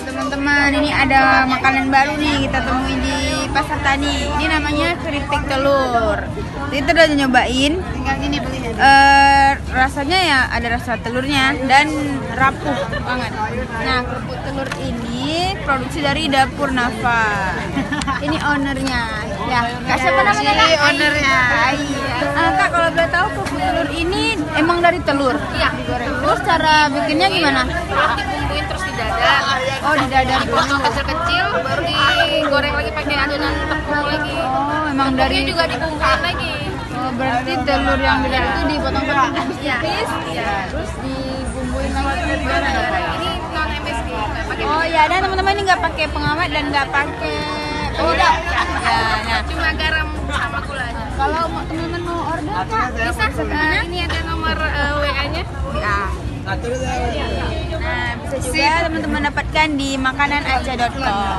Teman-teman, ini ada makanan baru nih kita temui di Pasar Tani. Ini namanya keripik telur. Kita udah nyobain. Tinggal gini belinya. Rasanya ya ada rasa telurnya dan rapuh banget. Nah, kerupuk telur ini produksi dari Dapur Nafa. Ini ownernya. Ya, Kak siapa namanya Kak? Ownernya. Kak, kalau boleh tahu kerupuk telur ini emang dari telur? Iya. Digoreng. Terus cara bikinnya gimana? Dibumbuin terus didadar. Oh, didadar dulu. Dipotong kecil-kecil, baru digoreng lagi pakai adonan tepung lagi. Oh, emang dari Tepungnya juga dibumbuin lagi. Oh, berarti telur yang didadar itu dipotong-potong tipis-tipis, Iya. terus dibumbuin lagi gimana ya? Ini non MSG, nggak pakai Oh ya, dan teman-teman ini nggak pakai pengawet dan nggak pakai penyedap. Ya, nah cuma garam sama gula aja. kalau teman-teman mau order Kak, Bisa, ini ada nomor WA-nya. ya. Nah, bisa juga teman-teman dapatkan di makananaja.com.